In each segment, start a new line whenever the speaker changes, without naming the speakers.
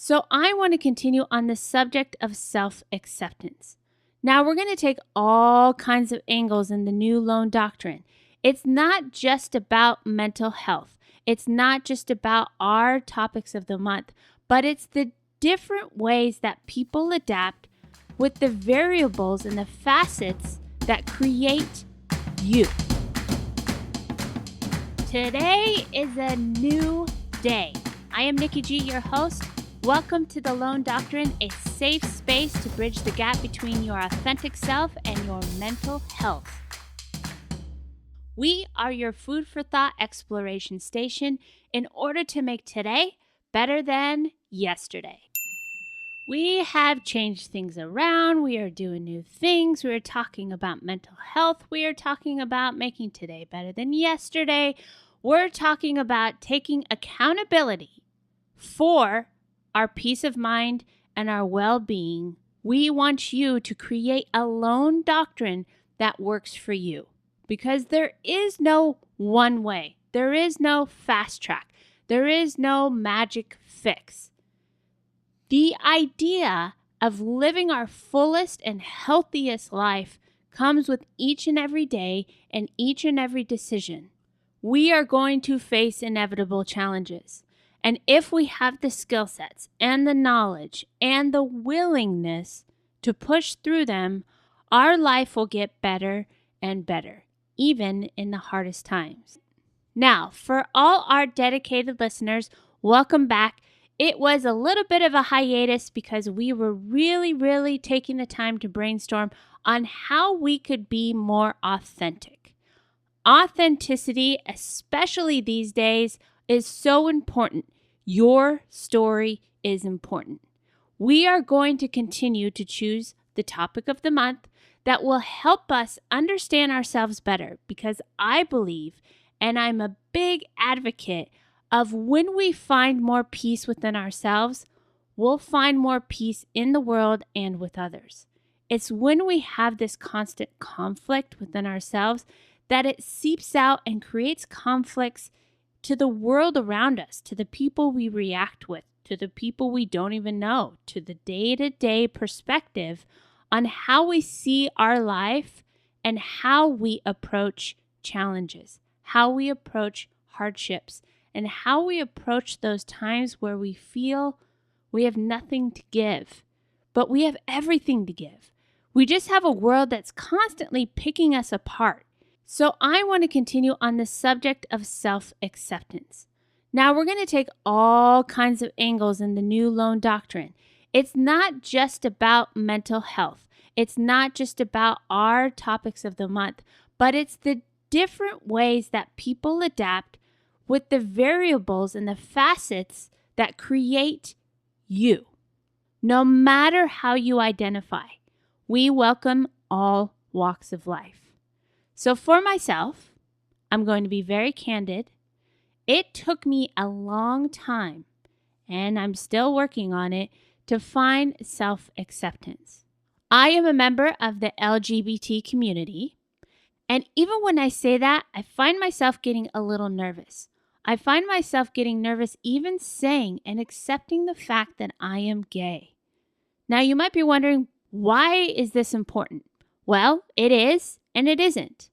So I want to continue on the subject of self-acceptance. Now we're going to take all kinds of angles in the new Lone Doctrine. It's not just about mental health. It's not just about our topics of the month, but it's the different ways that people adapt with the variables and the facets that create you. Today is a new day. I am Nikki G, your host. Welcome to the Lone Doctrine, a safe space to bridge the gap between your authentic self and your mental health. We are your food for thought exploration station in order to make today better than yesterday. We have changed things around. We are doing new things. We are talking about mental health. We are talking about making today better than yesterday. We're talking about taking accountability for our peace of mind and our well-being. We want you to create a Lone Doctrine that works for you, because there is no one way. There is no fast track. There is no magic fix. The idea of living our fullest and healthiest life comes with each and every day and each and every decision. We are going to face inevitable challenges. And if we have the skill sets and the knowledge and the willingness to push through them, our life will get better and better, even in the hardest times. Now, for all our dedicated listeners, welcome back. It was a little bit of a hiatus because we were really taking the time to brainstorm on how we could be more authentic. Authenticity, especially these days, is so important. Your story is important. We are going to continue to choose the topic of the month that will help us understand ourselves better, because I believe, and I'm a big advocate of, when we find more peace within ourselves, we'll find more peace in the world and with others. It's when we have this constant conflict within ourselves that it seeps out and creates conflicts to the world around us, to the people we react with, to the people we don't even know, to the day-to-day perspective on how we see our life and how we approach challenges, how we approach hardships, and how we approach those times where we feel we have nothing to give, but we have everything to give. We just have a world that's constantly picking us apart. So I want to continue on the subject of self-acceptance. Now we're going to take all kinds of angles in the new Lone Doctrine. It's not just about mental health. It's not just about our topics of the month, but it's the different ways that people adapt with the variables and the facets that create you. No matter how you identify, we welcome all walks of life. So for myself, I'm going to be very candid. It took me a long time, and I'm still working on it, to find self-acceptance. I am a member of the LGBT community, and even when I say that, I find myself getting a little nervous. I find myself getting nervous even saying and accepting the fact that I am gay. Now you might be wondering, why is this important? Well, it is and it isn't.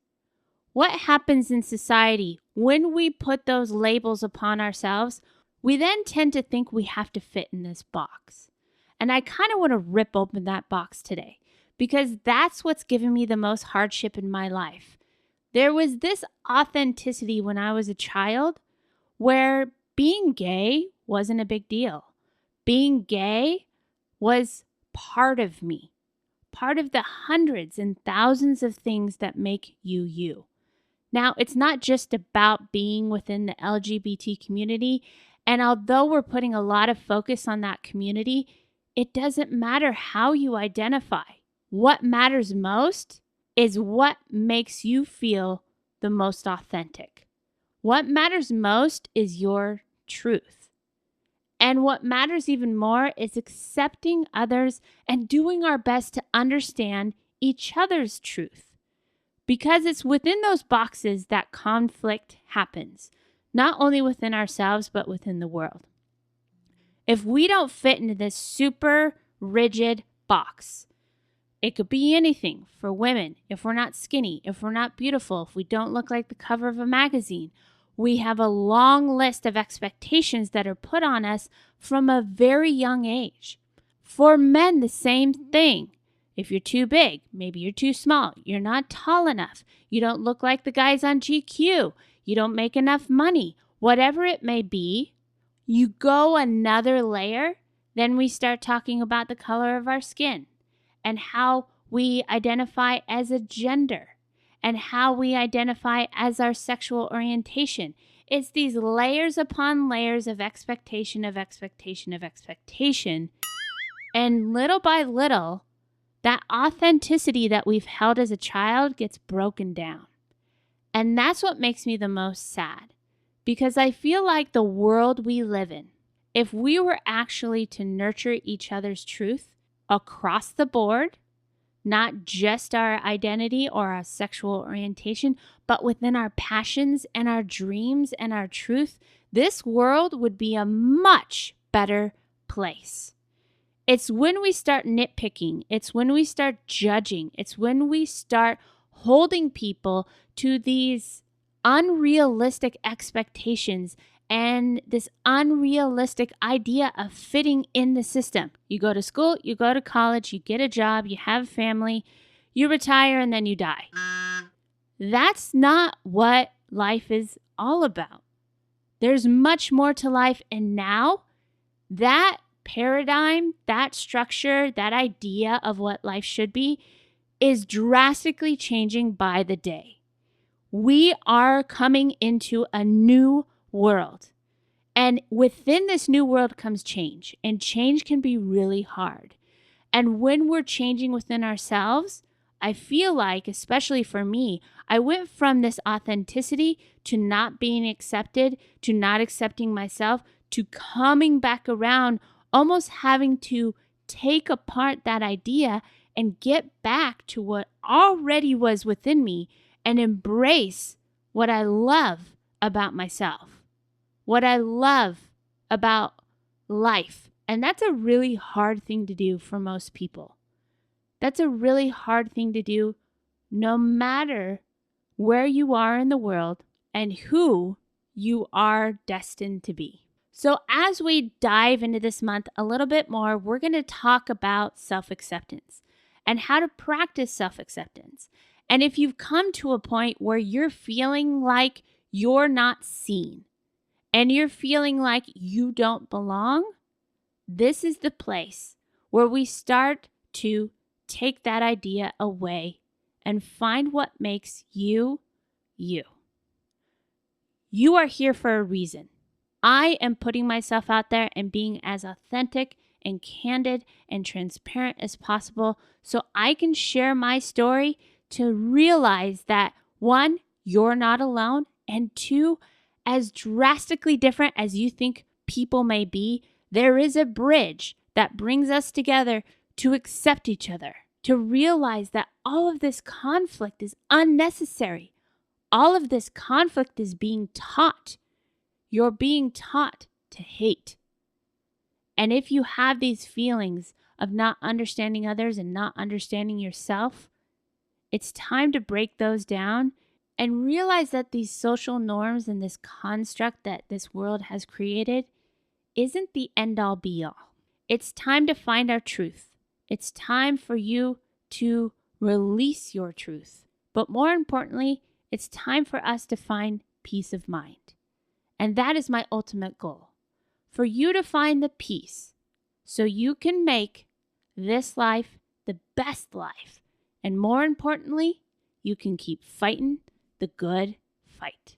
What happens in society when we put those labels upon ourselves? We then tend to think we have to fit in this box. And I kind of want to rip open that box today, because that's what's given me the most hardship in my life. There was this authenticity when I was a child where being gay wasn't a big deal. Being gay was part of me, part of the hundreds and thousands of things that make you you. Now, it's not just about being within the LGBT community, and although we're putting a lot of focus on that community, it doesn't matter how you identify. What matters most is what makes you feel the most authentic. What matters most is your truth. And what matters even more is accepting others and doing our best to understand each other's truth. Because it's within those boxes that conflict happens, not only within ourselves, but within the world. If we don't fit into this super rigid box, it could be anything for women. If we're not skinny, if we're not beautiful, if we don't look like the cover of a magazine, we have a long list of expectations that are put on us from a very young age. For men, the same thing. If you're too big, maybe you're too small, you're not tall enough, you don't look like the guys on GQ, you don't make enough money, whatever it may be, you go another layer, then we start talking about the color of our skin and how we identify as a gender and how we identify as our sexual orientation. It's these layers upon layers of expectation, of expectation, of expectation. And little by little, that authenticity that we've held as a child gets broken down. And that's what makes me the most sad, because I feel like the world we live in, if we were actually to nurture each other's truth across the board, not just our identity or our sexual orientation, but within our passions and our dreams and our truth, this world would be a much better place. It's when we start nitpicking, it's when we start judging, it's when we start holding people to these unrealistic expectations and this unrealistic idea of fitting in the system. You go to school, you go to college, you get a job, you have a family, you retire, and then you die. That's not what life is all about. There's much more to life, and now that paradigm, that structure, that idea of what life should be is drastically changing by the day. We are coming into a new world. And within this new world comes change. And change can be really hard. And when we're changing within ourselves, I feel like, especially for me, I went from this authenticity to not being accepted, to not accepting myself, to coming back around, almost having to take apart that idea and get back to what already was within me and embrace what I love about myself, what I love about life. And that's a really hard thing to do for most people. That's a really hard thing to do no matter where you are in the world and who you are destined to be. So as we dive into this month a little bit more, we're going to talk about self-acceptance and how to practice self-acceptance. And if you've come to a point where you're feeling like you're not seen and you're feeling like you don't belong, this is the place where we start to take that idea away and find what makes you, you. You are here for a reason. I am putting myself out there and being as authentic and candid and transparent as possible so I can share my story to realize that, one, you're not alone, and two, as drastically different as you think people may be, there is a bridge that brings us together to accept each other, to realize that all of this conflict is unnecessary. All of this conflict is being taught. You're being taught to hate. And if you have these feelings of not understanding others and not understanding yourself, it's time to break those down and realize that these social norms and this construct that this world has created isn't the end-all be-all. It's time to find our truth. It's time for you to release your truth. But more importantly, it's time for us to find peace of mind. And that is my ultimate goal, for you to find the peace so you can make this life the best life. And more importantly, you can keep fighting the good fight.